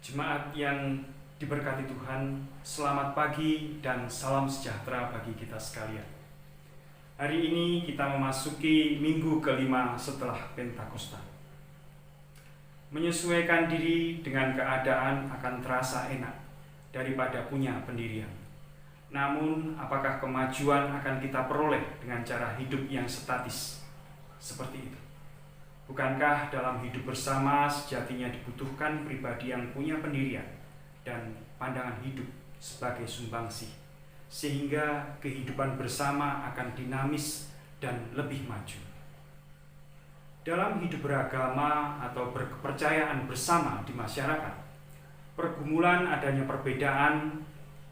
Jemaat yang diberkati Tuhan, selamat pagi dan salam sejahtera bagi kita sekalian. Hari ini kita memasuki minggu kelima setelah Pentakosta. Menyesuaikan diri dengan keadaan akan terasa enak daripada punya pendirian. Namun, apakah kemajuan akan kita peroleh dengan cara hidup yang statis seperti itu? Bukankah dalam hidup bersama sejatinya dibutuhkan pribadi yang punya pendirian dan pandangan hidup sebagai sumbangsih, sehingga kehidupan bersama akan dinamis dan lebih maju. Dalam hidup beragama atau berkepercayaan bersama di masyarakat, pergumulan adanya perbedaan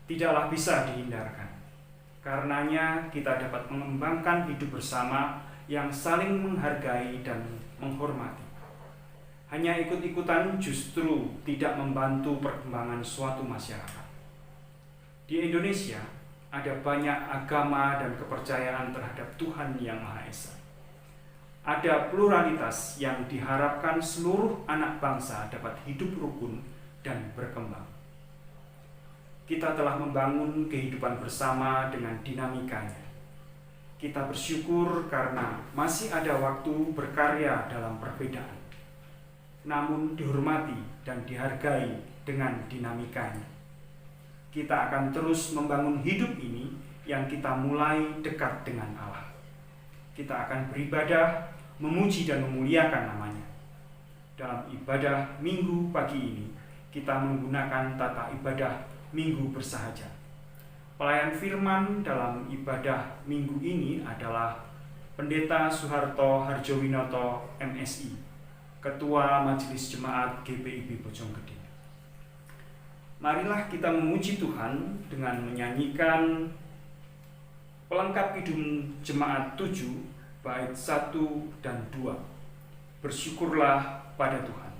tidaklah bisa dihindarkan. Karenanya kita dapat mengembangkan hidup bersama yang saling menghargai dan menghormati. Hanya ikut-ikutan justru tidak membantu perkembangan suatu masyarakat. Di Indonesia ada banyak agama dan kepercayaan terhadap Tuhan Yang Maha Esa. Ada pluralitas yang diharapkan seluruh anak bangsa dapat hidup rukun dan berkembang. Kita telah membangun kehidupan bersama dengan dinamikanya. Kita bersyukur karena masih ada waktu berkarya dalam perbedaan, namun dihormati dan dihargai dengan dinamikanya. Kita akan terus membangun hidup ini yang kita mulai dekat dengan Allah. Kita akan beribadah, memuji dan memuliakan namanya. Dalam ibadah minggu pagi ini, kita menggunakan tata ibadah minggu bersahaja. Pelayan firman dalam ibadah minggu ini adalah Pendeta Soeharto Harjowinoto MSI, Ketua Majelis Jemaat GPIB Bojonggede. Marilah kita memuji Tuhan dengan menyanyikan pelengkap kidung Jemaat 7 bait 1 dan 2. Bersyukurlah pada Tuhan.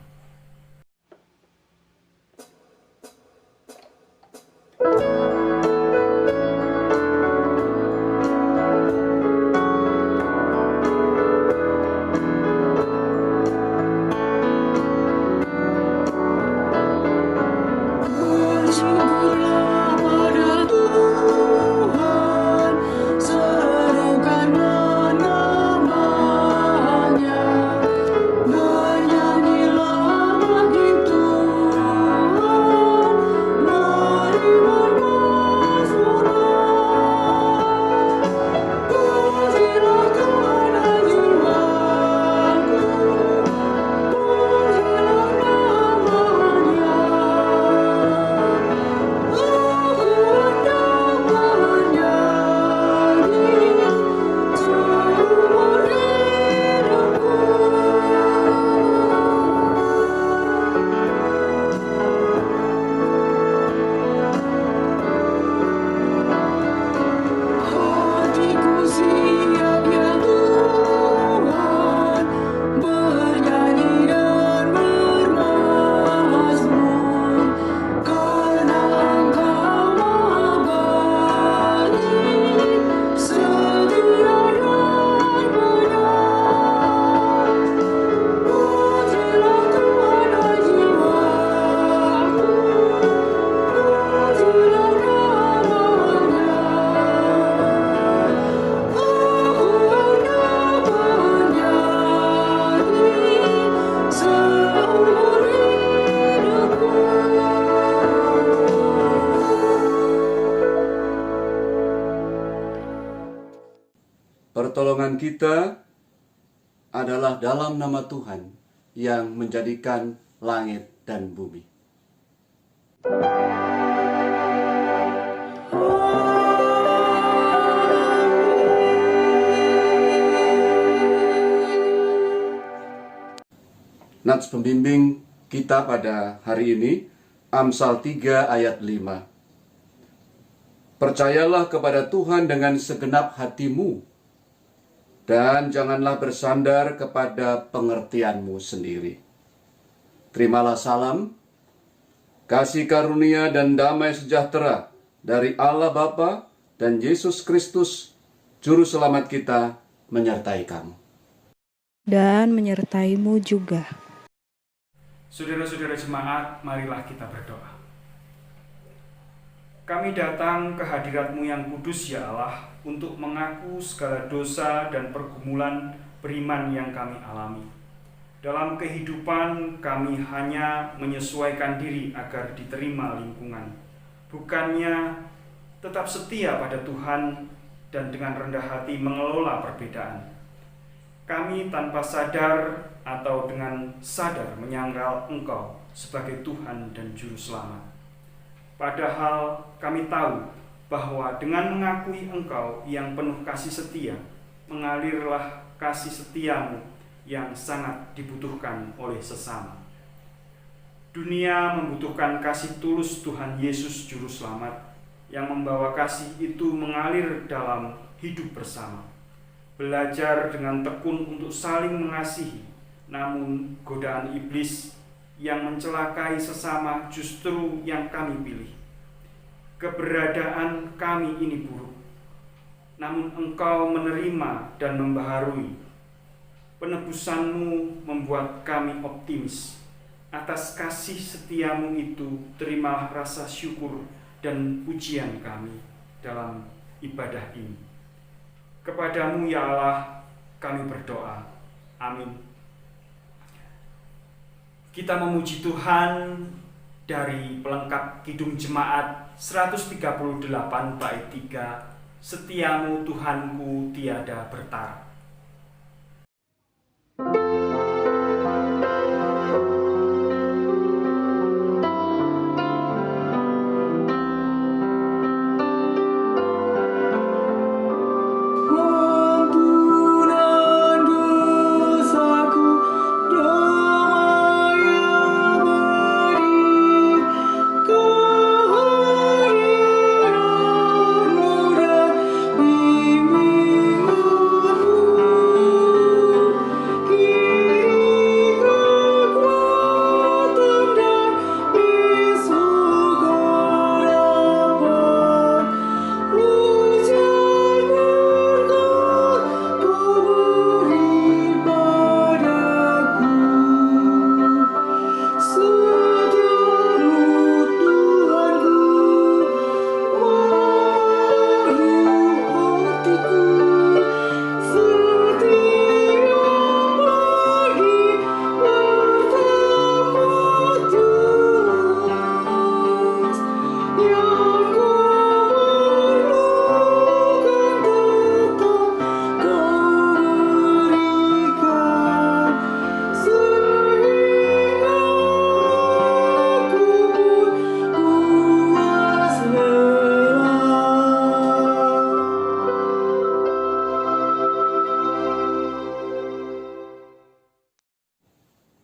Pertolongan kita adalah dalam nama Tuhan yang menjadikan langit dan bumi. Nats pembimbing kita pada hari ini, Amsal 3 ayat 5. Percayalah kepada Tuhan dengan segenap hatimu, dan janganlah bersandar kepada pengertianmu sendiri. Terimalah salam, kasih karunia dan damai sejahtera dari Allah Bapa dan Yesus Kristus, Juru Selamat kita, menyertai kamu. Dan menyertaimu juga. Saudara-saudara jemaat, marilah kita berdoa. Kami datang ke hadirat-Mu yang kudus, ya Allah, untuk mengaku segala dosa dan pergumulan beriman yang kami alami. Dalam kehidupan kami hanya menyesuaikan diri agar diterima lingkungan, bukannya tetap setia pada Tuhan dan dengan rendah hati mengelola perbedaan. Kami tanpa sadar atau dengan sadar menyangkal Engkau sebagai Tuhan dan Juru Selamat. Padahal kami tahu bahwa dengan mengakui Engkau yang penuh kasih setia, mengalirlah kasih setiamu yang sangat dibutuhkan oleh sesama. Dunia membutuhkan kasih tulus Tuhan Yesus Juru Selamat yang membawa kasih itu mengalir dalam hidup bersama. Belajar dengan tekun untuk saling mengasihi, namun godaan iblis yang mencelakai sesama justru yang kami pilih. Keberadaan kami ini buruk, namun Engkau menerima dan membaharui. Penebusan-Mu membuat kami optimis. Atas kasih setiamu itu, terimalah rasa syukur dan pujian kami dalam ibadah ini. Kepadamu ya Allah kami berdoa. Amin. Kita memuji Tuhan dari pelengkap Kidung Jemaat 138 bait 3, Setiamu Tuhanku tiada bertara.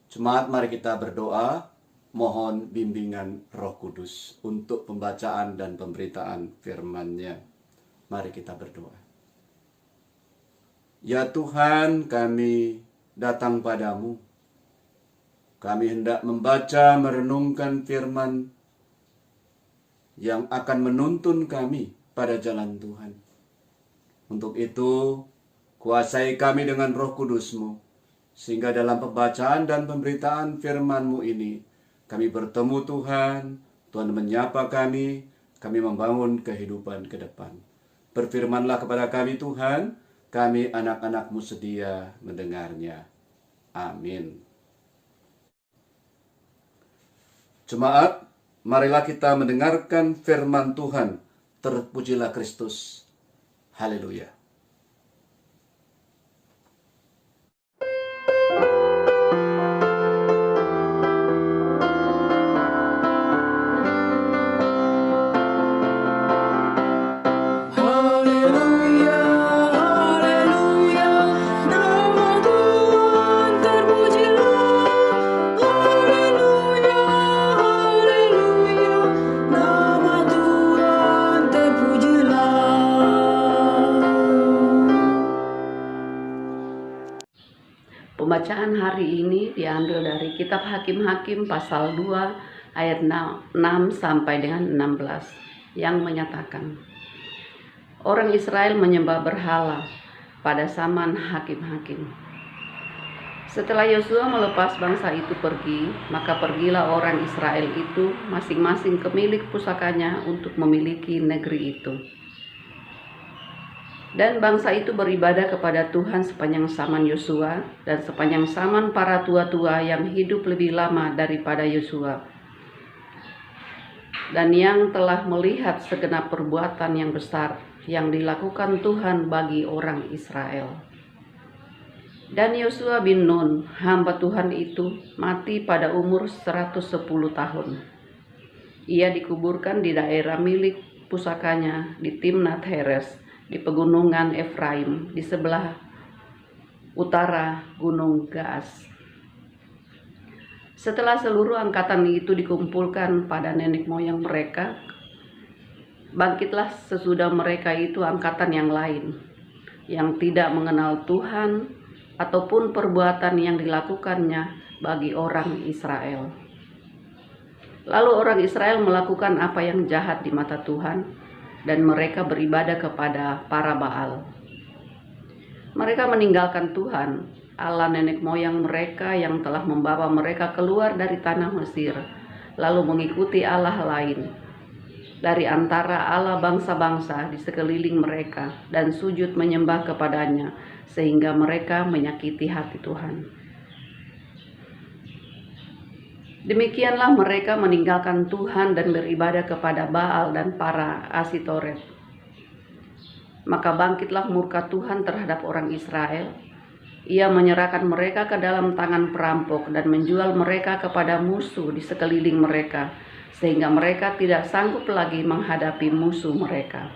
Jemaat, mari kita berdoa, mohon bimbingan Roh Kudus untuk pembacaan dan pemberitaan firman-Nya. Mari kita berdoa. Ya Tuhan, kami datang padamu. Kami hendak membaca, merenungkan firman yang akan menuntun kami pada jalan Tuhan. Untuk itu, kuasai kami dengan Roh Kudus-Mu, sehingga dalam pembacaan dan pemberitaan firman-Mu ini, kami bertemu Tuhan, Tuhan menyapa kami membangun kehidupan ke depan. Berfirmanlah kepada kami Tuhan, kami anak-anak-Mu sedia mendengarnya. Amin. Jemaat, marilah kita mendengarkan firman Tuhan. Terpujilah Kristus. Haleluya. Pembacaan hari ini diambil dari Kitab Hakim-Hakim pasal 2 ayat 6 sampai dengan 16 yang menyatakan, orang Israel menyembah berhala pada zaman hakim-hakim. Setelah Yosua melepas bangsa itu pergi, maka pergilah orang Israel itu masing-masing ke milik pusakanya untuk memiliki negeri itu. Dan bangsa itu beribadah kepada Tuhan sepanjang zaman Yosua dan sepanjang zaman para tua-tua yang hidup lebih lama daripada Yosua, dan yang telah melihat segenap perbuatan yang besar yang dilakukan Tuhan bagi orang Israel. Dan Yosua bin Nun, hamba Tuhan itu, mati pada umur 110 tahun. Ia dikuburkan di daerah milik pusakanya di Timnat Heres, di pegunungan Efraim, di sebelah utara Gunung Gaas. Setelah seluruh angkatan itu dikumpulkan pada nenek moyang mereka, bangkitlah sesudah mereka itu angkatan yang lain, yang tidak mengenal Tuhan ataupun perbuatan yang dilakukannya bagi orang Israel. Lalu orang Israel melakukan apa yang jahat di mata Tuhan, dan mereka beribadah kepada para Baal. Mereka meninggalkan Tuhan, Allah nenek moyang mereka yang telah membawa mereka keluar dari tanah Mesir, lalu mengikuti Allah lain dari antara Allah bangsa-bangsa di sekeliling mereka dan sujud menyembah kepadanya, sehingga mereka menyakiti hati Tuhan. Demikianlah mereka meninggalkan Tuhan dan beribadah kepada Baal dan para Asitoret. Maka bangkitlah murka Tuhan terhadap orang Israel. Ia menyerahkan mereka ke dalam tangan perampok dan menjual mereka kepada musuh di sekeliling mereka, sehingga mereka tidak sanggup lagi menghadapi musuh mereka.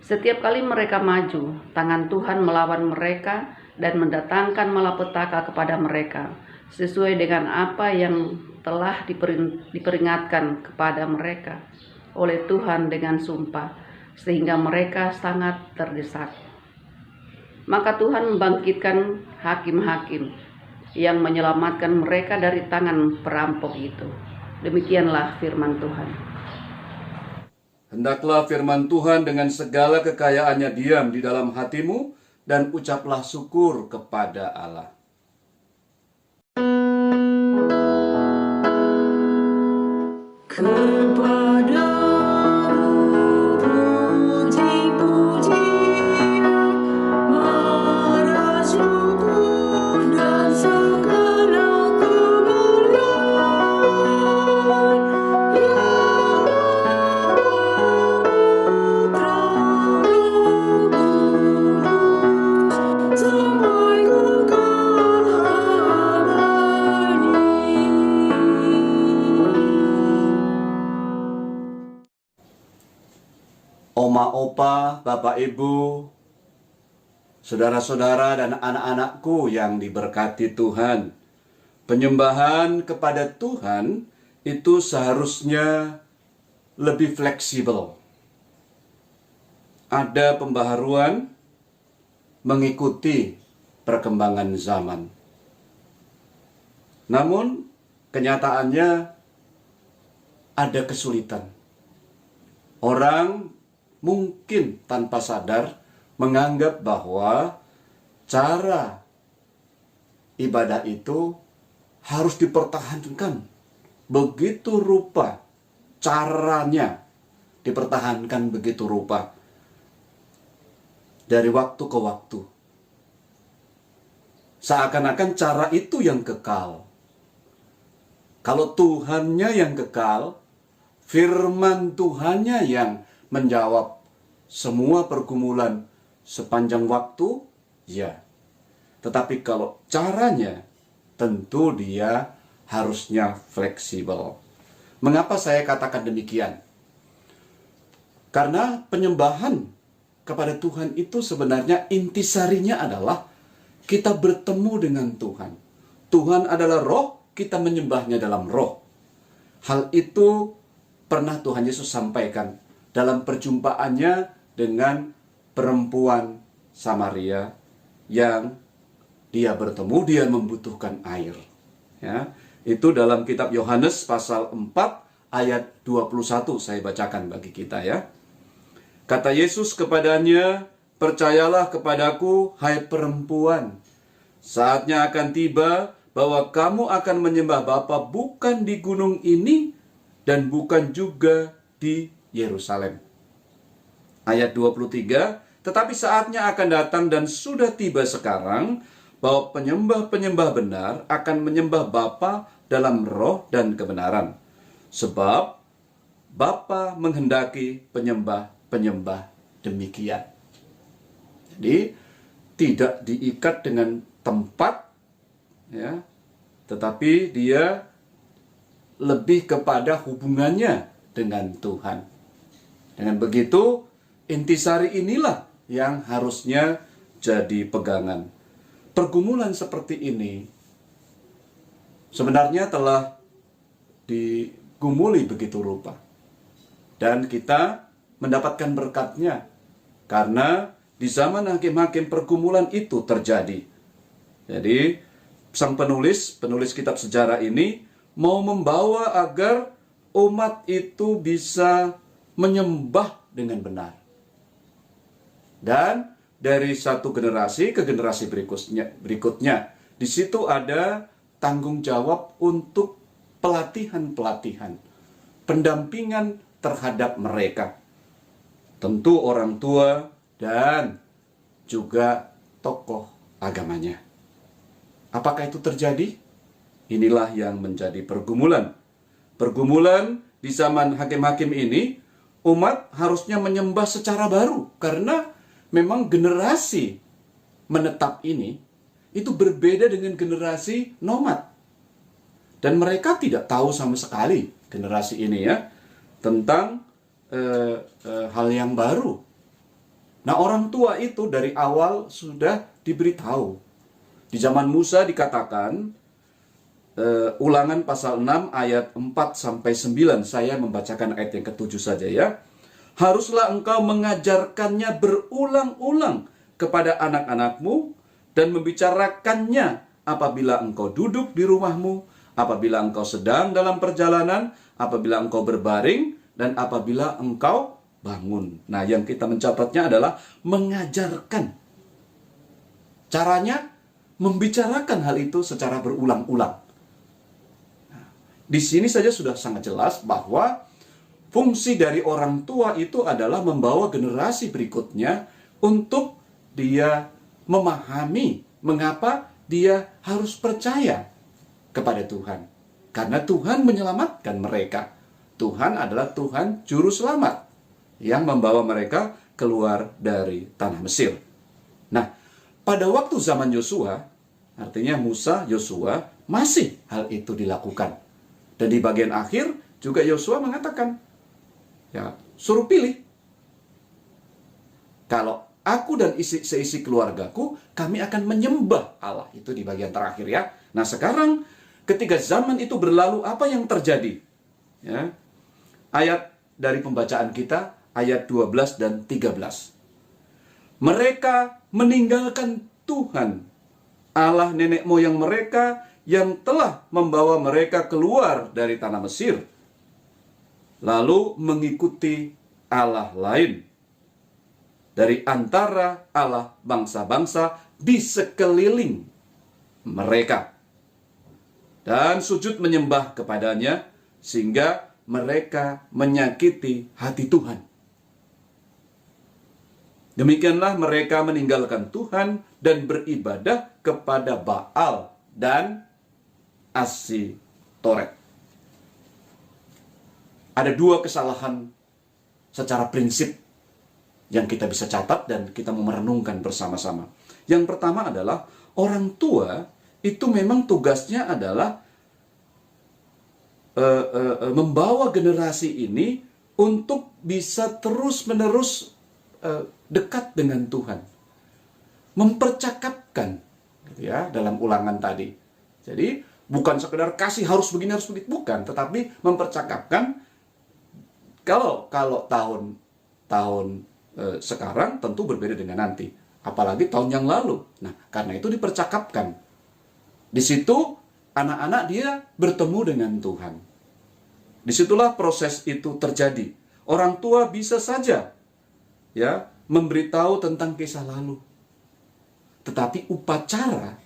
Setiap kali mereka maju, tangan Tuhan melawan mereka dan mendatangkan malapetaka kepada mereka, sesuai dengan apa yang telah diperingatkan kepada mereka oleh Tuhan dengan sumpah, sehingga mereka sangat terdesak. Maka Tuhan membangkitkan hakim-hakim yang menyelamatkan mereka dari tangan perampok itu. Demikianlah firman Tuhan. Hendaklah firman Tuhan dengan segala kekayaannya diam di dalam hatimu, dan ucaplah syukur kepada Allah. Oma, opa, bapak, ibu, saudara-saudara dan anak-anakku yang diberkati Tuhan. Penyembahan kepada Tuhan itu seharusnya lebih fleksibel. Ada pembaharuan mengikuti perkembangan zaman. Namun kenyataannya ada kesulitan. Orang mungkin tanpa sadar menganggap bahwa cara ibadah itu harus dipertahankan. Begitu rupa caranya dipertahankan begitu rupa dari waktu ke waktu. Seakan-akan cara itu yang kekal. Kalau Tuhannya yang kekal, firman Tuhannya yang menjawab semua pergumulan sepanjang waktu, ya. Tetapi kalau caranya, tentu dia harusnya fleksibel. Mengapa saya katakan demikian? Karena penyembahan kepada Tuhan itu sebenarnya intisarinya adalah kita bertemu dengan Tuhan. Tuhan adalah roh, kita menyembahnya dalam roh. Hal itu pernah Tuhan Yesus sampaikan dalam perjumpaannya dengan perempuan Samaria yang dia bertemu, dia membutuhkan air. Ya, itu dalam kitab Yohanes pasal 4 ayat 21 saya bacakan bagi kita ya. Kata Yesus kepadanya, "Percayalah kepadaku, hai perempuan, Saatnya akan tiba bahwa kamu akan menyembah Bapa bukan di gunung ini dan bukan juga di Yerusalem. Ayat 23, tetapi saatnya akan datang dan sudah tiba sekarang bahwa penyembah-penyembah benar akan menyembah Bapa dalam roh dan kebenaran. Sebab Bapa menghendaki penyembah-penyembah demikian. Jadi tidak diikat dengan tempat, ya, tetapi dia lebih kepada hubungannya dengan Tuhan. Dengan begitu, intisari inilah yang harusnya jadi pegangan. Pergumulan seperti ini sebenarnya telah digumuli begitu rupa. Dan kita mendapatkan berkatnya. Karena di zaman hakim-hakim pergumulan itu terjadi. Jadi sang penulis kitab sejarah ini mau membawa agar umat itu bisa menyembah dengan benar. Dan dari satu generasi ke generasi berikutnya, di situ ada tanggung jawab untuk pelatihan-pelatihan, pendampingan terhadap mereka. Tentu orang tua dan juga tokoh agamanya. Apakah itu terjadi? Inilah yang menjadi pergumulan. Pergumulan di zaman hakim-hakim ini, umat harusnya menyembah secara baru. Karena memang generasi menetap ini, itu berbeda dengan generasi nomad. Dan mereka tidak tahu sama sekali, generasi ini ya, tentang hal yang baru. Nah, orang tua itu dari awal sudah diberitahu. Di zaman Musa dikatakan, Ulangan pasal 6 ayat 4-9, saya membacakan ayat yang ke-7 saja ya. Haruslah engkau mengajarkannya berulang-ulang kepada anak-anakmu dan membicarakannya apabila engkau duduk di rumahmu, apabila engkau sedang dalam perjalanan, apabila engkau berbaring, dan apabila engkau bangun. Nah, yang kita mencatatnya adalah mengajarkan. Caranya membicarakan hal itu secara berulang-ulang. Nah, di sini saja sudah sangat jelas bahwa fungsi dari orang tua itu adalah membawa generasi berikutnya untuk dia memahami mengapa dia harus percaya kepada Tuhan. Karena Tuhan menyelamatkan mereka. Tuhan adalah Tuhan juru selamat yang membawa mereka keluar dari tanah Mesir. Nah, pada waktu zaman Yosua, artinya Musa, Yosua, masih hal itu dilakukan. Dan di bagian akhir juga Yosua mengatakan, ya, suruh pilih. Kalau aku dan seisi keluargaku, kami akan menyembah Allah. Itu di bagian terakhir ya. Nah, sekarang ketika zaman itu berlalu, apa yang terjadi? Ya. Ayat dari pembacaan kita, ayat 12 dan 13. Mereka meninggalkan Tuhan, Allah nenek moyang mereka yang telah membawa mereka keluar dari tanah Mesir, lalu mengikuti Allah lain dari antara Allah bangsa-bangsa di sekeliling mereka, dan sujud menyembah kepadanya, sehingga mereka menyakiti hati Tuhan. Demikianlah mereka meninggalkan Tuhan dan beribadah kepada Baal dan Asitoret. Ada dua kesalahan secara prinsip yang kita bisa catat dan kita mau merenungkan bersama-sama. Yang pertama adalah orang tua itu memang tugasnya adalah membawa generasi ini untuk bisa terus-menerus dekat dengan Tuhan, mempercakapkan, gitu ya, dalam ulangan tadi. Jadi bukan sekedar kasih harus begini harus begitu, bukan, tetapi mempercakapkan. Kalau tahun sekarang tentu berbeda dengan nanti, apalagi tahun yang lalu. Nah, karena itu dipercakapkan. Di situ anak-anak dia bertemu dengan Tuhan. Disitulah proses itu terjadi. Orang tua bisa saja ya memberitahu tentang kisah lalu, tetapi upacara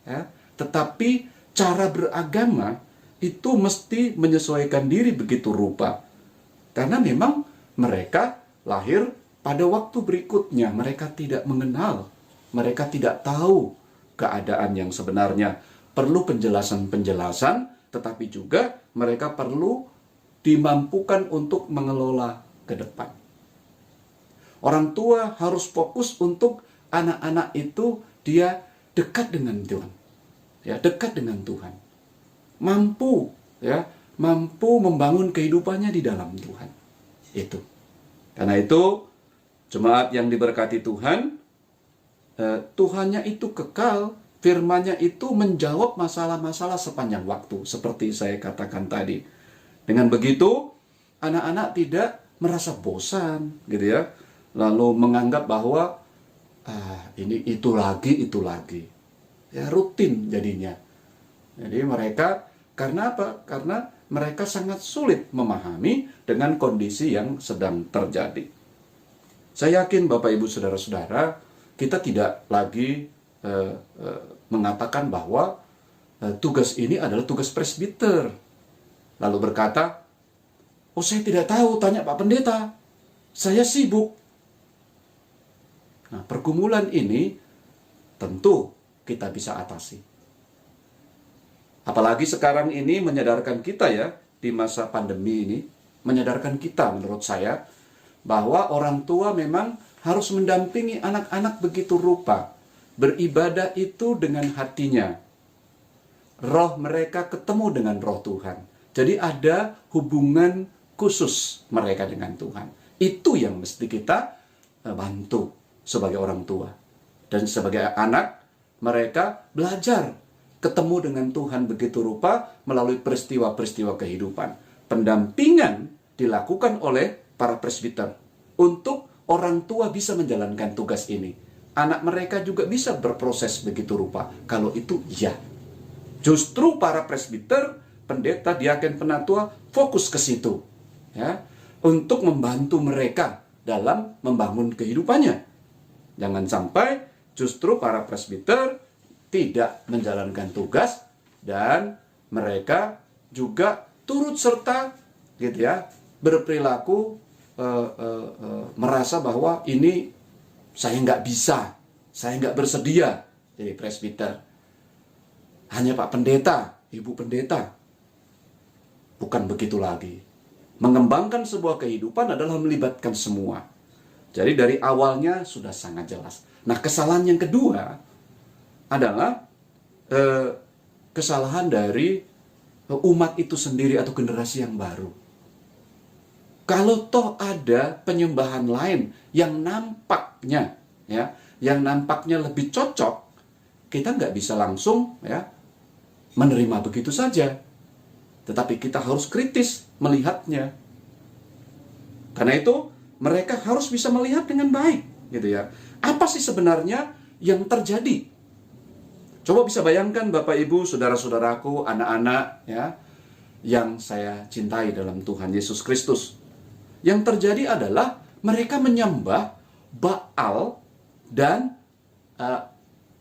ya, tetapi cara beragama itu mesti menyesuaikan diri begitu rupa. Karena memang mereka lahir pada waktu berikutnya, mereka tidak mengenal, mereka tidak tahu keadaan yang sebenarnya. Perlu penjelasan-penjelasan, tetapi juga mereka perlu dimampukan untuk mengelola ke depan. Orang tua harus fokus untuk anak-anak itu dia dekat dengan Tuhan. Ya, dekat dengan Tuhan. Mampu membangun kehidupannya di dalam Tuhan. Itu. Karena itu, jemaat yang diberkati Tuhan, Tuhannya itu kekal, firman-Nya itu menjawab masalah-masalah sepanjang waktu, seperti saya katakan tadi. Dengan begitu, anak-anak tidak merasa bosan, gitu ya. Lalu menganggap bahwa ini itu lagi. Ya, rutin jadinya. Jadi mereka, karena apa? Karena mereka sangat sulit memahami dengan kondisi yang sedang terjadi. Saya yakin Bapak Ibu Saudara-saudara, kita tidak lagi mengatakan bahwa tugas ini adalah tugas presbiter. Lalu berkata, oh saya tidak tahu, tanya Pak Pendeta, saya sibuk. Nah, pergumulan ini tentu kita bisa atasi. Apalagi sekarang ini menyadarkan kita ya, di masa pandemi ini, menyadarkan kita menurut saya, bahwa orang tua memang harus mendampingi anak-anak begitu rupa. Beribadah itu dengan hatinya. Roh mereka ketemu dengan roh Tuhan. Jadi ada hubungan khusus mereka dengan Tuhan. Itu yang mesti kita bantu sebagai orang tua. Dan sebagai anak, mereka belajar ketemu dengan Tuhan begitu rupa melalui peristiwa-peristiwa kehidupan. Pendampingan dilakukan oleh para presbiter untuk orang tua bisa menjalankan tugas ini. Anak mereka juga bisa berproses begitu rupa. Kalau itu ya. Justru para presbiter, pendeta, diaken, penatua fokus ke situ, ya, untuk membantu mereka dalam membangun kehidupannya. Jangan sampai justru para presbiter tidak menjalankan tugas dan mereka juga turut serta, gitu ya, berperilaku merasa bahwa ini saya nggak bisa, saya nggak bersedia jadi presbiter. Hanya Pak Pendeta, Ibu Pendeta. Bukan begitu lagi. Mengembangkan sebuah kehidupan adalah melibatkan semua. Jadi dari awalnya sudah sangat jelas. Nah, kesalahan yang kedua adalah kesalahan dari umat itu sendiri atau generasi yang baru. Kalau toh ada penyembahan lain yang nampaknya, ya, yang nampaknya lebih cocok, kita nggak bisa langsung, ya, menerima begitu saja. Tetapi kita harus kritis melihatnya. Karena itu mereka harus bisa melihat dengan baik, gitu ya. Apa sih sebenarnya yang terjadi? Coba bisa bayangkan Bapak Ibu, saudara-saudaraku, anak-anak ya, yang saya cintai dalam Tuhan Yesus Kristus. Yang terjadi adalah mereka menyembah Baal dan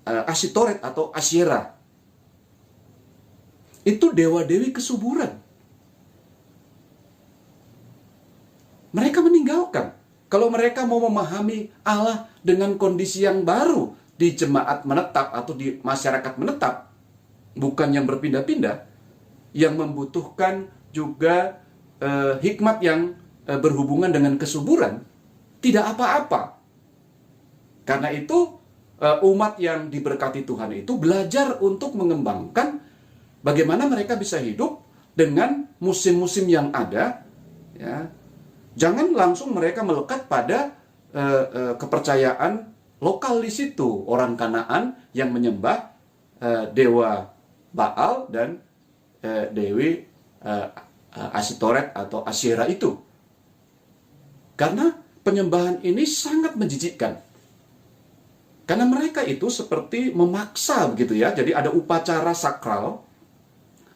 Asitoret atau Asyera. Itu dewa-dewi kesuburan. Mereka meninggalkan. Kalau mereka mau memahami Allah dengan kondisi yang baru di jemaat menetap atau di masyarakat menetap, bukan yang berpindah-pindah, yang membutuhkan juga hikmat yang berhubungan dengan kesuburan, tidak apa-apa. Karena itu umat yang diberkati Tuhan itu belajar untuk mengembangkan bagaimana mereka bisa hidup dengan musim-musim yang ada, ya. Jangan langsung mereka melekat pada kepercayaan lokal di situ. Orang Kanaan yang menyembah dewa Baal dan dewi Asitoret atau Asyera itu. Karena penyembahan ini sangat menjijikkan. Karena mereka itu seperti memaksa begitu ya. Jadi ada upacara sakral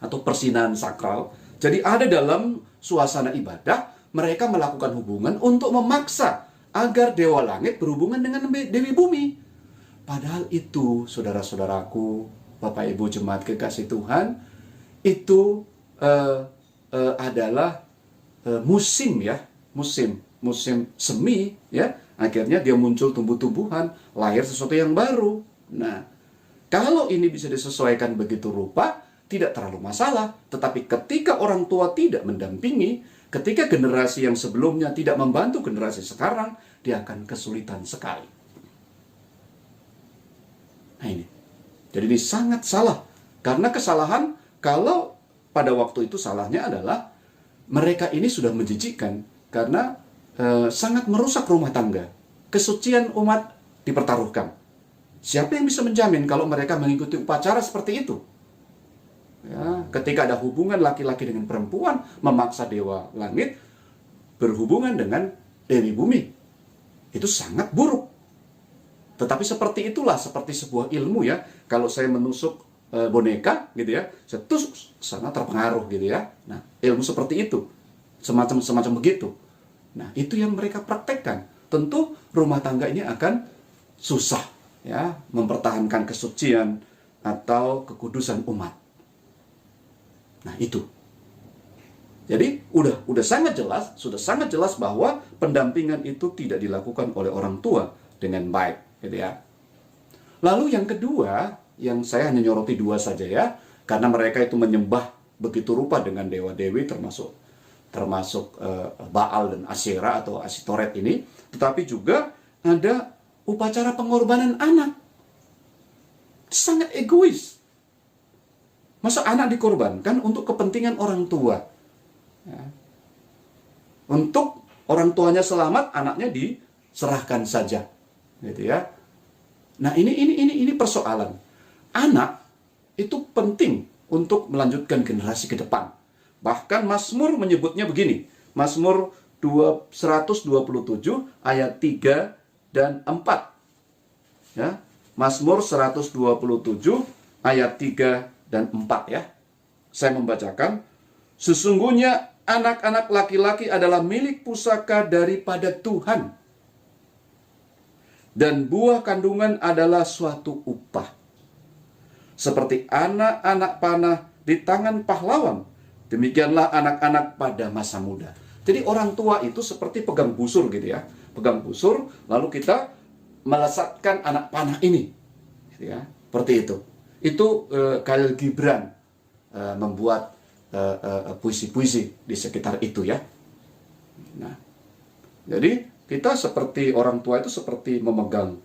atau persinahan sakral. Jadi ada dalam suasana ibadah, mereka melakukan hubungan untuk memaksa agar dewa langit berhubungan dengan dewi bumi. Padahal itu, saudara-saudaraku, Bapak Ibu jemaat kekasih Tuhan, itu adalah musim ya, musim semi ya. Akhirnya dia muncul tumbuh-tumbuhan, lahir sesuatu yang baru. Nah, kalau ini bisa disesuaikan begitu rupa, tidak terlalu masalah. Tetapi ketika orang tua tidak mendampingi, ketika generasi yang sebelumnya tidak membantu generasi sekarang, dia akan kesulitan sekali. Nah ini. Jadi ini sangat salah. Karena kesalahan, kalau pada waktu itu salahnya adalah mereka ini sudah menjijikkan. Karena sangat merusak rumah tangga. Kesucian umat dipertaruhkan. Siapa yang bisa menjamin kalau mereka mengikuti upacara seperti itu? Ya, ketika ada hubungan laki-laki dengan perempuan, memaksa dewa langit berhubungan dengan dewi bumi. Itu sangat buruk. Tetapi seperti itulah, seperti sebuah ilmu ya. Kalau saya menusuk boneka gitu ya, saya tusuk sana terpengaruh gitu ya. Nah, ilmu seperti itu. Semacam begitu. Nah, itu yang mereka praktekkan. Tentu rumah tangga ini akan susah ya, mempertahankan kesucian atau kekudusan umat. Nah, itu. Jadi sudah sangat jelas bahwa pendampingan itu tidak dilakukan oleh orang tua dengan baik, gitu ya. Lalu yang kedua, yang saya hanya nyoroti dua saja ya, karena mereka itu menyembah begitu rupa dengan dewa-dewi termasuk Baal dan Asyera atau Asitoret ini, tetapi juga ada upacara pengorbanan anak. Sangat egois. Masa anak dikorbankan untuk kepentingan orang tua? Ya. Untuk orang tuanya selamat, anaknya diserahkan saja, gitu ya. Nah, ini persoalan. Anak itu penting untuk melanjutkan generasi ke depan. Bahkan Mazmur menyebutnya begini. Mazmur 127 ayat 3 dan 4. Ya. Mazmur 127 ayat 3 dan 4 ya. Saya membacakan. Sesungguhnya anak-anak laki-laki adalah milik pusaka daripada Tuhan. Dan buah kandungan adalah suatu upah. Seperti anak-anak panah di tangan pahlawan, demikianlah anak-anak pada masa muda. Jadi orang tua itu seperti pegang busur gitu ya. Pegang busur, lalu kita melesatkan anak panah ini. Gitu ya. Seperti itu. Itu Khalil Gibran membuat puisi-puisi di sekitar itu ya. Nah, jadi kita seperti orang tua itu seperti memegang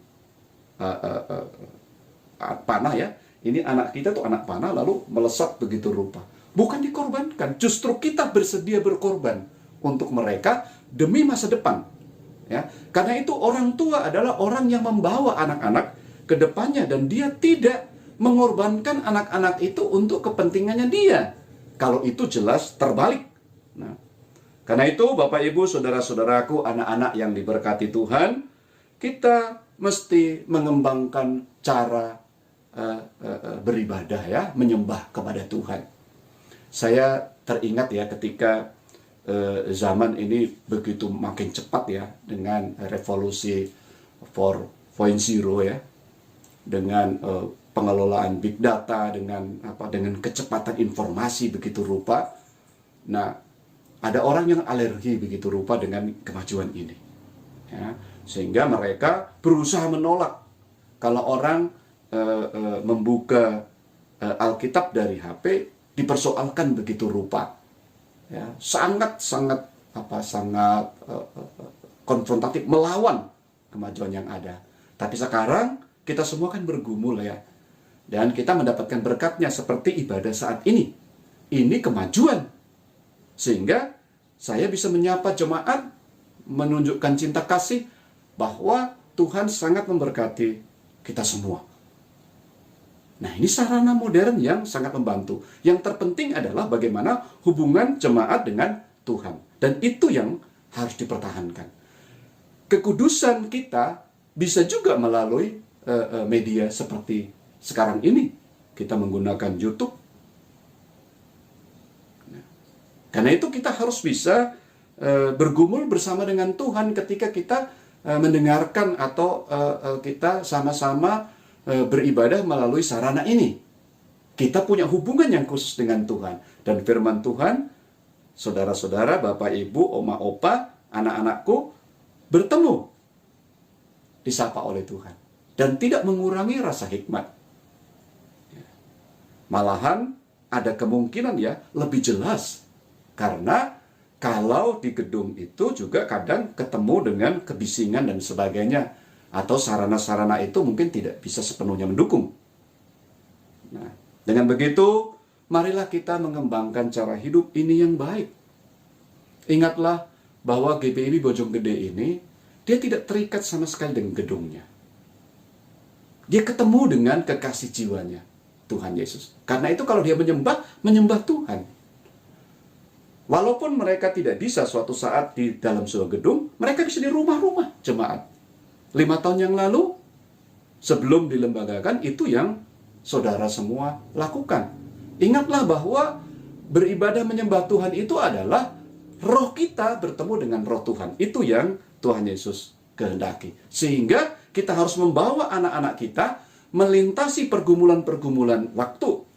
panah ya. Ini anak kita tuh anak panah lalu melesat begitu rupa. Bukan dikorbankan, justru kita bersedia berkorban untuk mereka demi masa depan. Ya, karena itu orang tua adalah orang yang membawa anak-anak ke depannya dan dia tidak mengorbankan anak-anak itu untuk kepentingannya dia. Kalau itu jelas terbalik. Nah, karena itu Bapak Ibu, saudara-saudaraku, anak-anak yang diberkati Tuhan, kita mesti mengembangkan cara beribadah ya, menyembah kepada Tuhan. Saya teringat ya ketika zaman ini begitu makin cepat ya dengan revolusi 4.0 ya, dengan pengelolaan big data, dengan kecepatan informasi begitu rupa. Nah, ada orang yang alergi begitu rupa dengan kemajuan ini. Ya, sehingga mereka berusaha menolak kalau orang membuka Alkitab dari HP dipersoalkan begitu rupa. Ya, sangat konfrontatif, melawan kemajuan yang ada. Tapi sekarang kita semua kan bergumul ya. Dan kita mendapatkan berkatnya seperti ibadah saat ini. Ini kemajuan. Sehingga saya bisa menyapa jemaat, menunjukkan cinta kasih bahwa Tuhan sangat memberkati kita semua. Nah, ini sarana modern yang sangat membantu. Yang terpenting adalah bagaimana hubungan jemaat dengan Tuhan. Dan itu yang harus dipertahankan. Kekudusan kita bisa juga melalui media seperti sekarang ini. Kita menggunakan YouTube. Nah, karena itu kita harus bisa bergumul bersama dengan Tuhan ketika kita mendengarkan atau kita sama-sama beribadah melalui sarana ini. Kita punya hubungan yang khusus dengan Tuhan. Dan firman Tuhan, saudara-saudara, bapak, ibu, oma, opa, anak-anakku, bertemu, disapa oleh Tuhan. Dan tidak mengurangi rasa hikmat. Malahan ada kemungkinan ya lebih jelas. Karena kalau di gedung itu juga kadang ketemu dengan kebisingan dan sebagainya. Atau sarana-sarana itu mungkin tidak bisa sepenuhnya mendukung. Nah, dengan begitu, marilah kita mengembangkan cara hidup ini yang baik. Ingatlah bahwa GPIB Bojonggede ini, dia tidak terikat sama sekali dengan gedungnya. Dia ketemu dengan kekasih jiwanya, Tuhan Yesus. Karena itu kalau dia menyembah Tuhan. Walaupun mereka tidak bisa suatu saat di dalam sebuah gedung, mereka bisa di rumah-rumah jemaat. 5 tahun yang lalu, sebelum dilembagakan, itu yang saudara semua lakukan. Ingatlah bahwa beribadah menyembah Tuhan itu adalah roh kita bertemu dengan roh Tuhan. Itu yang Tuhan Yesus kehendaki. Sehingga kita harus membawa anak-anak kita melintasi pergumulan-pergumulan waktu.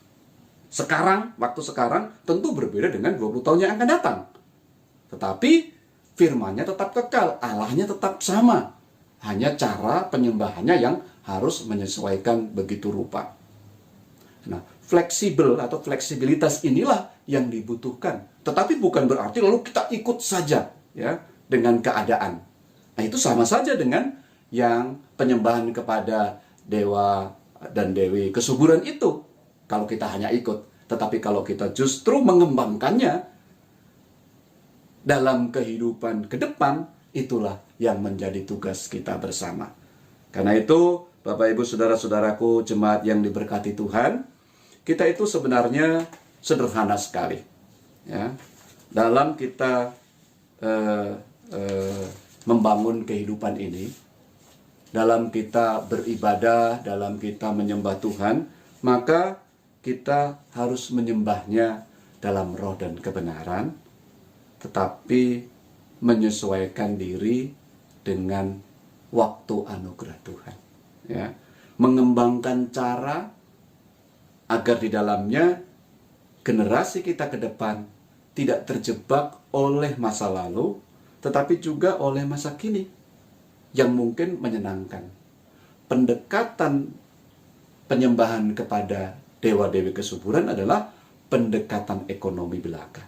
Waktu sekarang tentu berbeda dengan 20 tahun yang akan datang. Tetapi firman-Nya tetap kekal, Allah-Nya tetap sama. Hanya cara penyembahannya yang harus menyesuaikan begitu rupa. Nah, fleksibel atau fleksibilitas inilah yang dibutuhkan. Tetapi bukan berarti lalu kita ikut saja ya dengan keadaan. Nah, itu sama saja dengan yang penyembahan kepada dewa dan dewi kesuburan itu. Kalau kita hanya ikut. Tetapi kalau kita justru mengembangkannya dalam kehidupan ke depan, itulah yang menjadi tugas kita bersama. Karena itu, Bapak Ibu Saudara-saudaraku jemaat yang diberkati Tuhan, kita itu sebenarnya sederhana sekali. Ya. Dalam kita membangun kehidupan ini, dalam kita beribadah, dalam kita menyembah Tuhan, maka kita harus menyembahnya dalam roh dan kebenaran, tetapi menyesuaikan diri dengan waktu anugerah Tuhan. Ya. Mengembangkan cara agar di dalamnya generasi kita ke depan tidak terjebak oleh masa lalu, tetapi juga oleh masa kini yang mungkin menyenangkan. Pendekatan penyembahan kepada dewa-dewi kesuburan adalah pendekatan ekonomi belaka.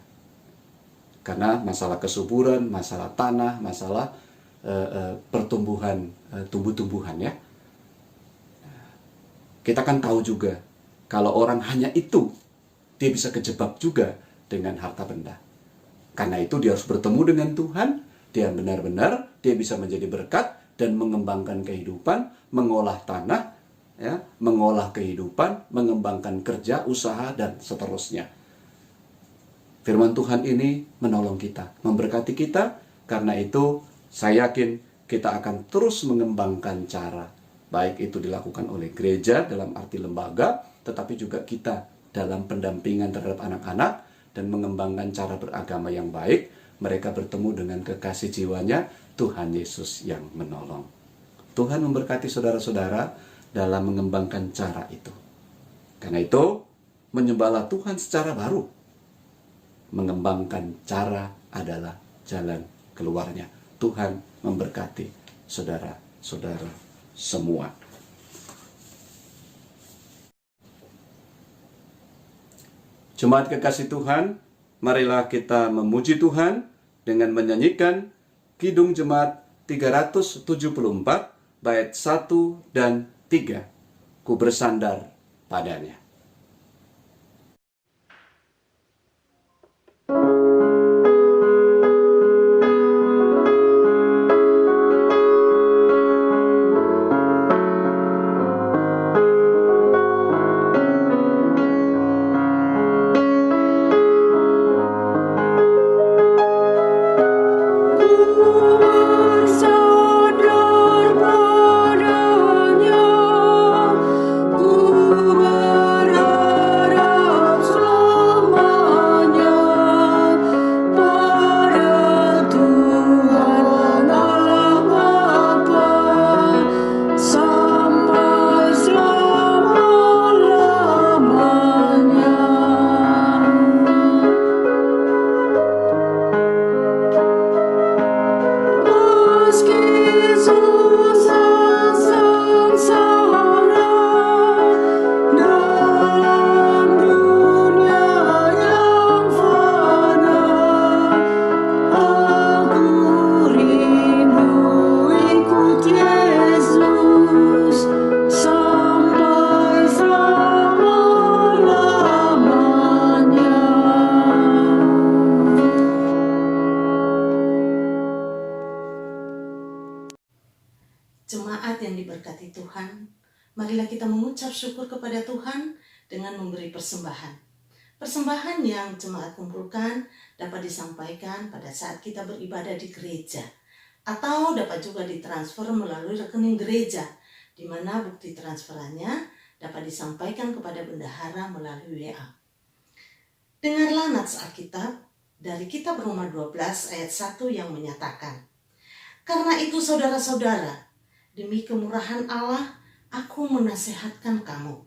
Karena masalah kesuburan, masalah tanah, masalah pertumbuhan, tumbuh-tumbuhan ya. Kita kan tahu juga, kalau orang hanya itu, dia bisa kejebak juga dengan harta benda. Karena itu dia harus bertemu dengan Tuhan, dia benar-benar, dia bisa menjadi berkat dan mengembangkan kehidupan, mengolah tanah, ya, mengolah kehidupan, mengembangkan kerja, usaha, dan seterusnya. Firman Tuhan ini menolong kita, memberkati kita. Karena itu saya yakin kita akan terus mengembangkan cara. Baik itu dilakukan oleh gereja dalam arti lembaga, tetapi juga kita dalam pendampingan terhadap anak-anak dan mengembangkan cara beragama yang baik. Mereka bertemu dengan kekasih jiwanya, Tuhan Yesus yang menolong. Tuhan memberkati saudara-saudara dalam mengembangkan cara itu. Karena itu, menyembahlah Tuhan secara baru. Mengembangkan cara adalah jalan keluarnya. Tuhan memberkati saudara-saudara semua. Jemaat kekasih Tuhan, marilah kita memuji Tuhan dengan menyanyikan Kidung Jemaat 374 bait 1 dan 3. Ku bersandar padanya. Bersandar padanya, ku jemaat yang diberkati Tuhan, marilah kita mengucap syukur kepada Tuhan dengan memberi persembahan. Persembahan yang jemaat kumpulkan dapat disampaikan pada saat kita beribadah di gereja, atau dapat juga ditransfer melalui rekening gereja, di mana bukti transferannya dapat disampaikan kepada bendahara melalui WA. Dengarlah nats Alkitab dari Kitab Roma 12 ayat 1 yang menyatakan, "Karena itu saudara-saudara, demi kemurahan Allah, aku menasehatkan kamu,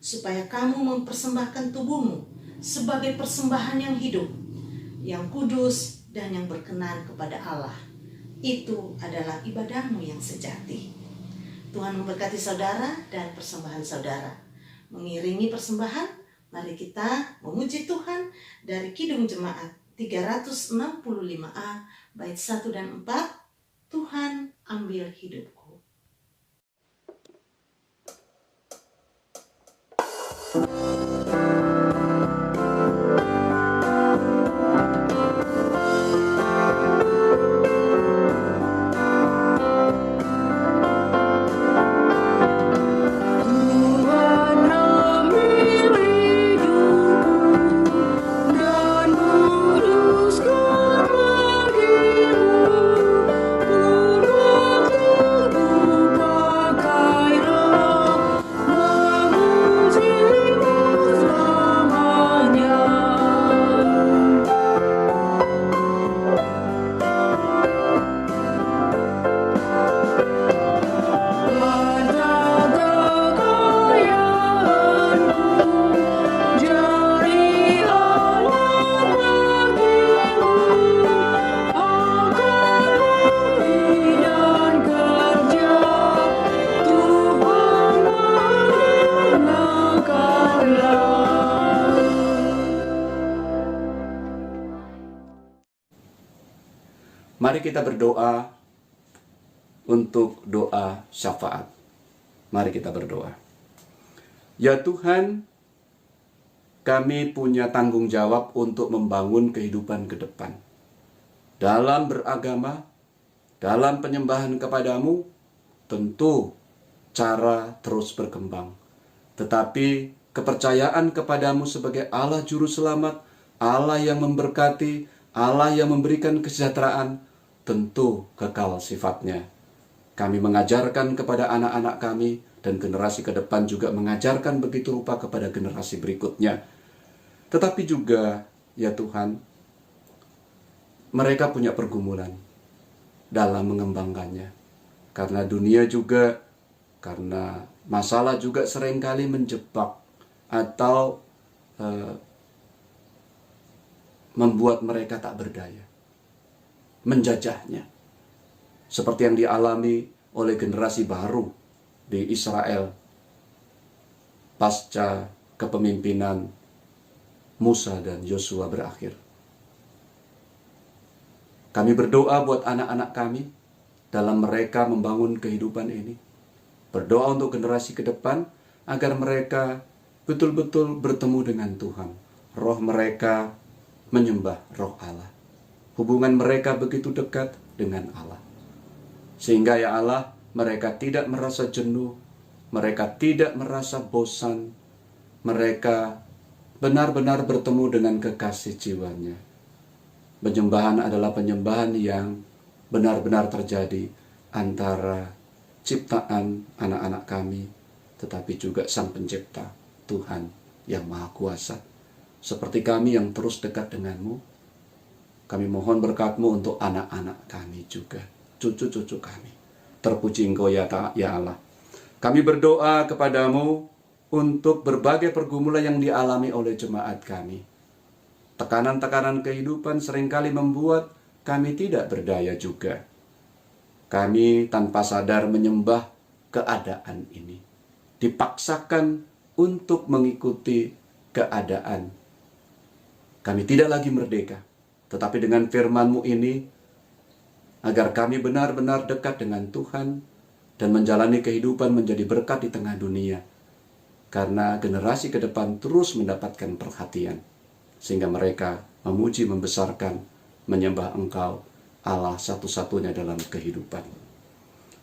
supaya kamu mempersembahkan tubuhmu sebagai persembahan yang hidup, yang kudus, dan yang berkenan kepada Allah. Itu adalah ibadahmu yang sejati." Tuhan memberkati saudara dan persembahan saudara. Mengiringi persembahan, mari kita memuji Tuhan dari Kidung Jemaat 365a, bait 1 dan 4, "Tuhan ambil hidupku." Mari kita berdoa untuk doa syafaat. Mari kita berdoa. Ya Tuhan, kami punya tanggung jawab untuk membangun kehidupan ke depan. Dalam beragama, dalam penyembahan kepadamu, tentu cara terus berkembang. Tetapi kepercayaan kepadamu sebagai Allah Juru Selamat, Allah yang memberkati, Allah yang memberikan kesejahteraan, tentu kekal sifatnya. Kami mengajarkan kepada anak-anak kami, dan generasi ke depan juga mengajarkan begitu rupa kepada generasi berikutnya. Tetapi juga, ya Tuhan, mereka punya pergumulan dalam mengembangkannya. Karena dunia juga, karena masalah juga seringkali menjebak atau membuat mereka tak berdaya, menjajahnya. Seperti yang dialami oleh generasi baru di Israel pasca kepemimpinan Musa dan Yosua berakhir. Kami berdoa buat anak-anak kami dalam mereka membangun kehidupan ini. Berdoa untuk generasi ke depan agar mereka betul-betul bertemu dengan Tuhan. Roh mereka menyembah roh Allah. Hubungan mereka begitu dekat dengan Allah. Sehingga ya Allah, mereka tidak merasa jenuh, mereka tidak merasa bosan, mereka benar-benar bertemu dengan kekasih jiwanya. Penyembahan adalah penyembahan yang benar-benar terjadi antara ciptaan anak-anak kami, tetapi juga Sang Pencipta, Tuhan yang Maha Kuasa. Seperti kami yang terus dekat denganmu, kami mohon berkat-Mu untuk anak-anak kami juga, cucu-cucu kami. Terpuji Engkau ya Allah. Kami berdoa kepadamu untuk berbagai pergumulan yang dialami oleh jemaat kami. Tekanan-tekanan kehidupan seringkali membuat kami tidak berdaya juga. Kami tanpa sadar menyembah keadaan ini. Dipaksakan untuk mengikuti keadaan. Kami tidak lagi merdeka. Tetapi dengan firman-Mu ini, agar kami benar-benar dekat dengan Tuhan dan menjalani kehidupan menjadi berkat di tengah dunia. Karena generasi ke depan terus mendapatkan perhatian. Sehingga mereka memuji, membesarkan, menyembah Engkau, Allah satu-satunya dalam kehidupan.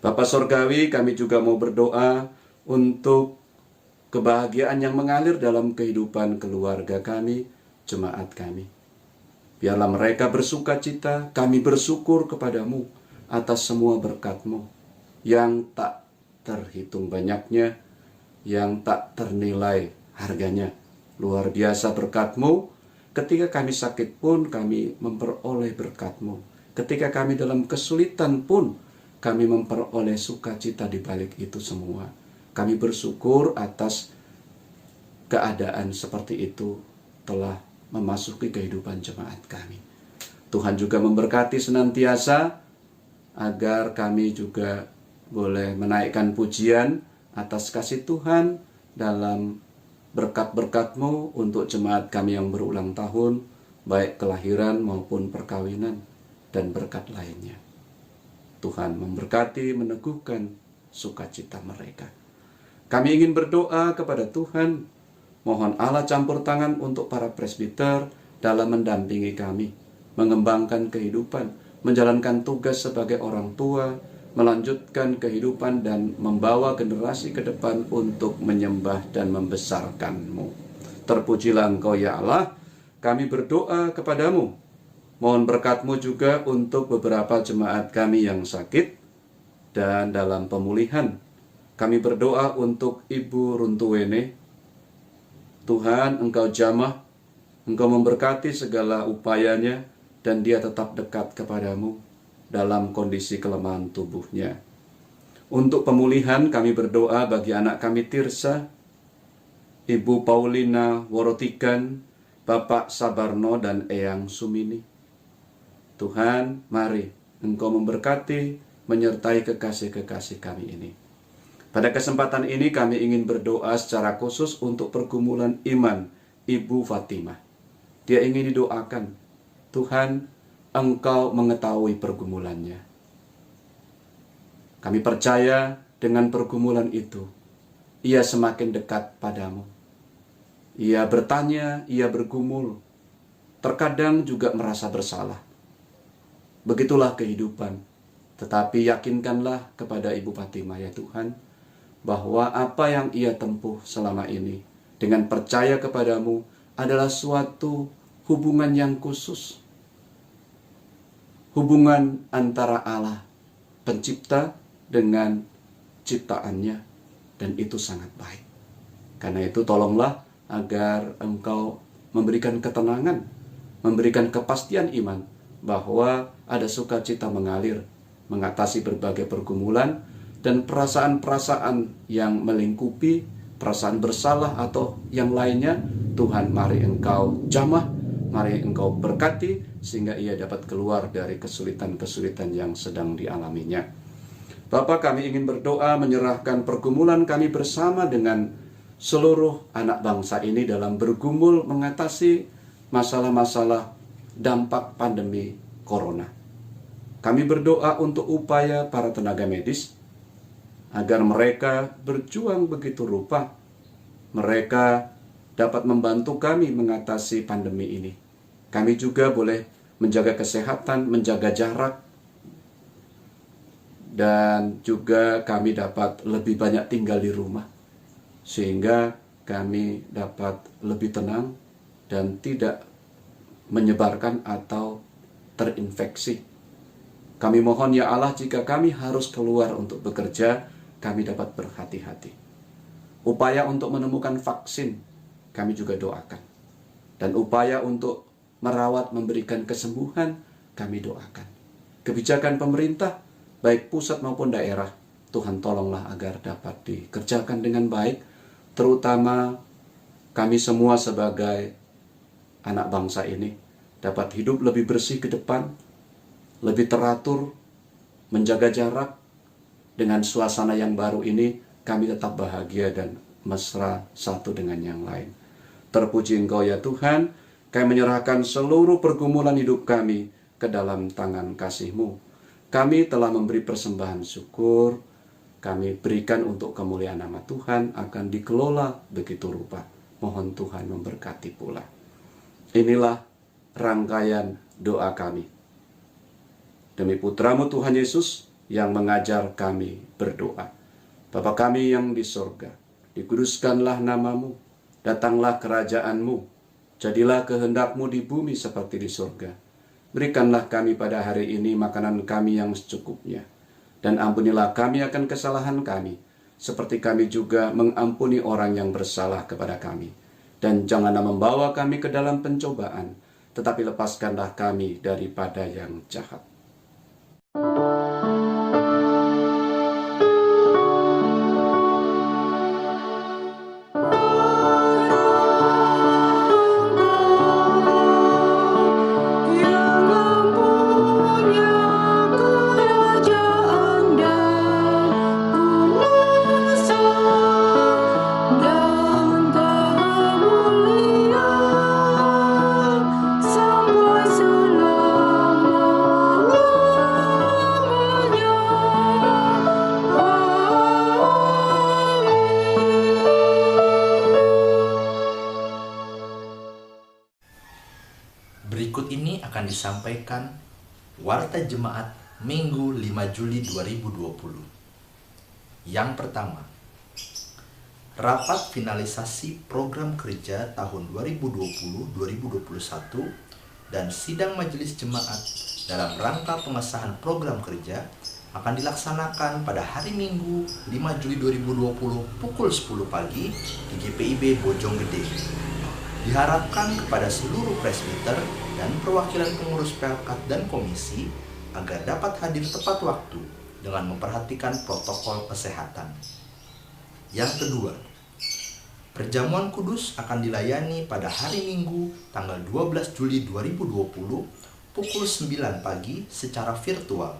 Bapa Sorgawi, kami juga mau berdoa untuk kebahagiaan yang mengalir dalam kehidupan keluarga kami, jemaat kami. Biarlah mereka bersuka cita, kami bersyukur kepadamu atas semua berkat-Mu yang tak terhitung banyaknya, yang tak ternilai harganya. Luar biasa berkat-Mu, ketika kami sakit pun kami memperoleh berkat-Mu. Ketika kami dalam kesulitan pun kami memperoleh sukacita di balik itu semua. Kami bersyukur atas keadaan seperti itu telah memasuki kehidupan jemaat kami. Tuhan juga memberkati senantiasa agar kami juga boleh menaikkan pujian atas kasih Tuhan dalam berkat-berkat-Mu untuk jemaat kami yang berulang tahun, baik kelahiran maupun perkawinan dan berkat lainnya. Tuhan memberkati, meneguhkan sukacita mereka. Kami ingin berdoa kepada Tuhan, mohon Allah campur tangan untuk para presbiter dalam mendampingi kami, mengembangkan kehidupan, menjalankan tugas sebagai orang tua, melanjutkan kehidupan dan membawa generasi ke depan untuk menyembah dan membesarkan-Mu. Terpujilah Engkau ya Allah, kami berdoa kepadamu. Mohon berkat-Mu juga untuk beberapa jemaat kami yang sakit dan dalam pemulihan. Kami berdoa untuk Ibu Runtuwene. Tuhan, Engkau jamah, Engkau memberkati segala upayanya, dan dia tetap dekat kepadamu dalam kondisi kelemahan tubuhnya. Untuk pemulihan kami berdoa bagi anak kami Tirsa, Ibu Paulina Worotikan, Bapak Sabarno dan Eyang Sumini. Tuhan, mari Engkau memberkati, menyertai kekasih-kekasih kami ini. Pada kesempatan ini kami ingin berdoa secara khusus untuk pergumulan iman Ibu Fatimah. Dia ingin didoakan. Tuhan, Engkau mengetahui pergumulannya. Kami percaya dengan pergumulan itu, ia semakin dekat padamu. Ia bertanya, ia bergumul, terkadang juga merasa bersalah. Begitulah kehidupan. Tetapi yakinkanlah kepada Ibu Fatimah ya Tuhan, bahwa apa yang ia tempuh selama ini dengan percaya kepadamu adalah suatu hubungan yang khusus. Hubungan antara Allah pencipta dengan ciptaannya, dan itu sangat baik. Karena itu tolonglah agar Engkau memberikan ketenangan, memberikan kepastian iman bahwa ada sukacita mengalir, mengatasi berbagai pergumulan dan perasaan-perasaan yang melingkupi, perasaan bersalah atau yang lainnya. Tuhan, mari Engkau jamah, mari Engkau berkati, sehingga ia dapat keluar dari kesulitan-kesulitan yang sedang dialaminya. Bapa, kami ingin berdoa menyerahkan pergumulan kami bersama dengan seluruh anak bangsa ini dalam bergumul mengatasi masalah-masalah dampak pandemi corona. Kami berdoa untuk upaya para tenaga medis, agar mereka berjuang begitu rupa. Mereka dapat membantu kami mengatasi pandemi ini. Kami juga boleh menjaga kesehatan, menjaga jarak, dan juga kami dapat lebih banyak tinggal di rumah, sehingga kami dapat lebih tenang dan tidak menyebarkan atau terinfeksi. Kami mohon ya Allah, jika kami harus keluar untuk bekerja, kami dapat berhati-hati. Upaya untuk menemukan vaksin, kami juga doakan. Dan upaya untuk merawat, memberikan kesembuhan, kami doakan. Kebijakan pemerintah, baik pusat maupun daerah, Tuhan tolonglah agar dapat dikerjakan dengan baik, terutama kami semua sebagai anak bangsa ini dapat hidup lebih bersih ke depan, lebih teratur, menjaga jarak. Dengan suasana yang baru ini, kami tetap bahagia dan mesra satu dengan yang lain. Terpuji Engkau ya Tuhan, kami menyerahkan seluruh pergumulan hidup kami ke dalam tangan kasih-Mu. Kami telah memberi persembahan syukur, kami berikan untuk kemuliaan nama Tuhan, akan dikelola begitu rupa. Mohon Tuhan memberkati pula. Inilah rangkaian doa kami. Demi Putra-Mu Tuhan Yesus, yang mengajar kami berdoa. Bapa kami yang di sorga, dikuduskanlah namamu, datanglah kerajaan-Mu, jadilah kehendak-Mu di bumi seperti di sorga. Berikanlah kami pada hari ini makanan kami yang secukupnya, dan ampunilah kami akan kesalahan kami, seperti kami juga mengampuni orang yang bersalah kepada kami. Dan janganlah membawa kami ke dalam pencobaan, tetapi lepaskanlah kami daripada yang jahat. Berikut ini akan disampaikan Warta Jemaat Minggu 5 Juli 2020. Yang pertama, rapat finalisasi program kerja tahun 2020-2021 dan sidang majelis jemaat dalam rangka pengesahan program kerja akan dilaksanakan pada hari Minggu 5 Juli 2020 pukul 10 pagi di GPIB Bojonggede. Diharapkan kepada seluruh presbiter dan perwakilan pengurus pelkat dan komisi agar dapat hadir tepat waktu dengan memperhatikan protokol kesehatan. Yang kedua, perjamuan kudus akan dilayani pada hari Minggu tanggal 12 Juli 2020 pukul 9 pagi secara virtual.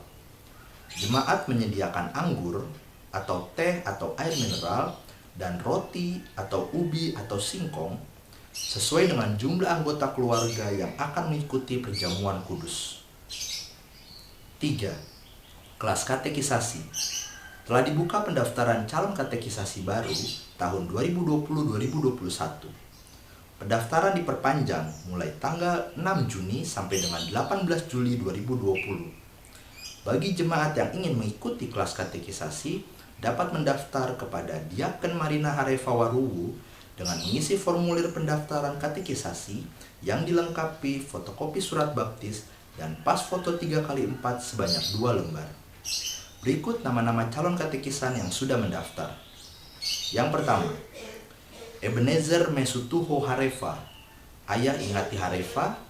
Jemaat menyediakan anggur atau teh atau air mineral dan roti atau ubi atau singkong sesuai dengan jumlah anggota keluarga yang akan mengikuti perjamuan kudus. 3. Kelas katekisasi. Telah dibuka pendaftaran calon katekisasi baru tahun 2020-2021. Pendaftaran diperpanjang mulai tanggal 6 Juni sampai dengan 18 Juli 2020. Bagi jemaat yang ingin mengikuti kelas katekisasi, dapat mendaftar kepada Diaken Marina Harefa Waruwu dengan mengisi formulir pendaftaran katekisasi yang dilengkapi fotokopi surat baptis dan pas foto 3x4 sebanyak 2 lembar. Berikut nama-nama calon katekisan yang sudah mendaftar. Yang pertama, Ebenezer Mesutuho Harefa, Ayah Ingati Harefa,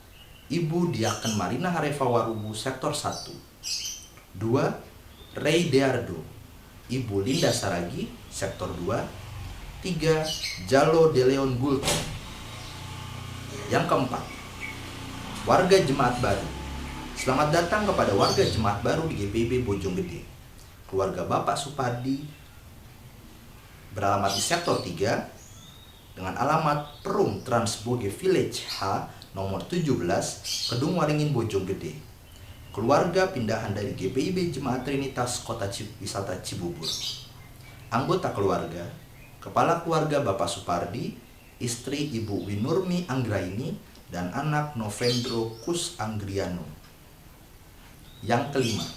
Ibu Diaken Marina Harefa Warubu Sektor 1. 2. Ray Deardo, Ibu Linda Saragi Sektor 2. 3. Jalo De Leon Gulton. Yang keempat, warga jemaat baru. Selamat datang kepada warga jemaat baru di GPIB Bojonggede. Keluarga Bapak Supardi beralamat di Sektor 3 dengan alamat Perum Transboge Village H nomor 17, Kedung Waringin, Bojonggede. Keluarga pindahan dari GPIB Jemaat Trinitas Kota Wisata Cibubur. Anggota keluarga: Kepala keluarga Bapak Supardi, istri Ibu Winurmi Anggraini, dan anak Novendro Kus Anggriano. Yang kelima,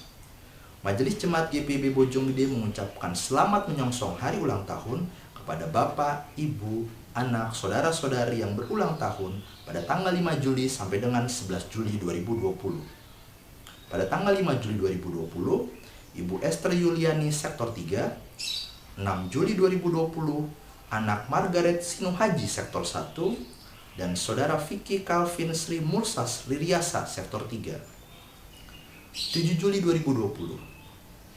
Majelis Jemaat GPIB Bojonggede mengucapkan selamat menyongsong hari ulang tahun kepada Bapak, Ibu, anak, saudara-saudari yang berulang tahun pada tanggal 5 Juli sampai dengan 11 Juli 2020. Pada tanggal 5 Juli 2020, Ibu Esther Yuliani Sektor 3, 6 Juli 2020, anak Margaret Sinuhaji Sektor 1, dan saudara Vicky Calvin Sri Mursas Ririasa Sektor 3. 7 Juli 2020,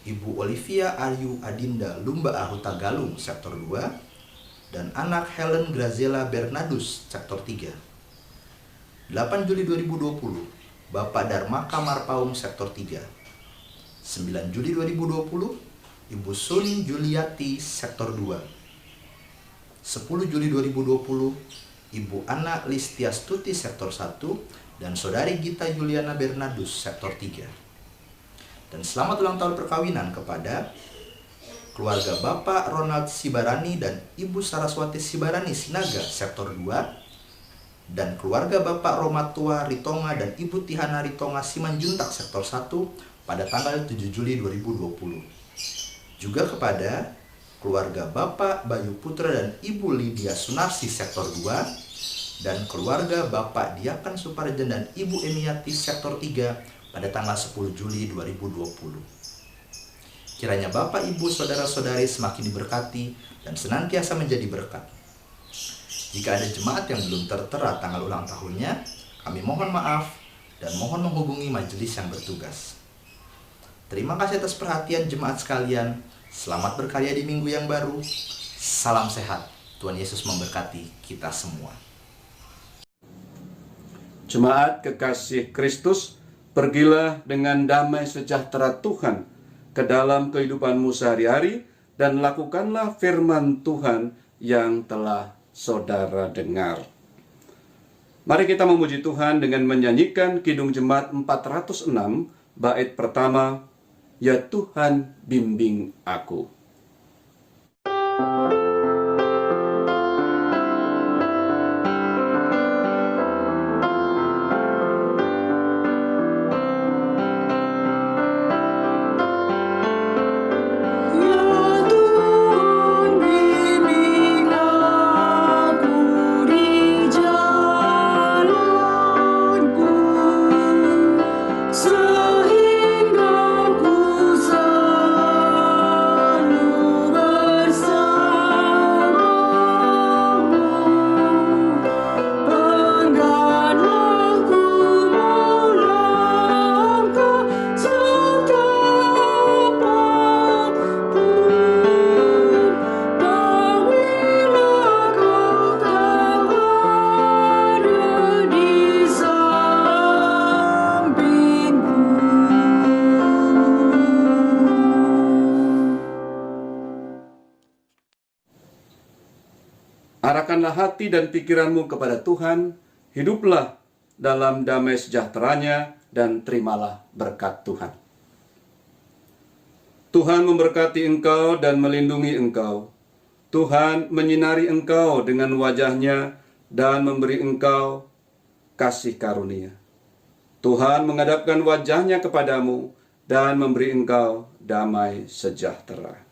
Ibu Olivia Ayu Adinda Lumba Ahuta Galung Sektor 2, dan anak Helen Grazela Bernadus Sektor 3. 8 Juli 2020, Bapak Dharma Kamarpaung Sektor 3. 9 Juli 2020, Ibu Suni Juliati Sektor 2. 10 Juli 2020, Ibu Ana Listiastuti Sektor 1 dan Saudari Gita Juliana Bernadus Sektor 3. Dan selamat ulang tahun perkawinan kepada keluarga Bapak Ronald Sibarani dan Ibu Saraswati Sibarani Sinaga Sektor 2, dan keluarga Bapak Romatua Ritonga dan Ibu Tihana Ritonga Simanjuntak Sektor 1 pada tanggal 7 Juli 2020. Juga kepada keluarga Bapak Bayu Putra dan Ibu Lydia Sunarsi Sektor 2 dan keluarga Bapak Diakan Suparjan dan Ibu Emiati Sektor 3 pada tanggal 10 Juli 2020. Kiranya Bapak, Ibu, Saudara-saudari semakin diberkati dan senantiasa menjadi berkat. Jika ada jemaat yang belum tertera tanggal ulang tahunnya, kami mohon maaf dan mohon menghubungi majelis yang bertugas. Terima kasih atas perhatian jemaat sekalian. Selamat berkarya di minggu yang baru. Salam sehat. Tuhan Yesus memberkati kita semua. Jemaat kekasih Kristus, pergilah dengan damai sejahtera Tuhan ke dalam kehidupanmu sehari-hari dan lakukanlah firman Tuhan yang telah saudara dengar. Mari kita memuji Tuhan dengan menyanyikan Kidung Jemaat 406, bait pertama, Ya Tuhan bimbing aku. Arahkanlah hati dan pikiranmu kepada Tuhan, hiduplah dalam damai sejahteranya, dan terimalah berkat Tuhan. Tuhan memberkati engkau dan melindungi engkau. Tuhan menyinari engkau dengan wajah-Nya dan memberi engkau kasih karunia. Tuhan menghadapkan wajah-Nya kepadamu dan memberi engkau damai sejahtera.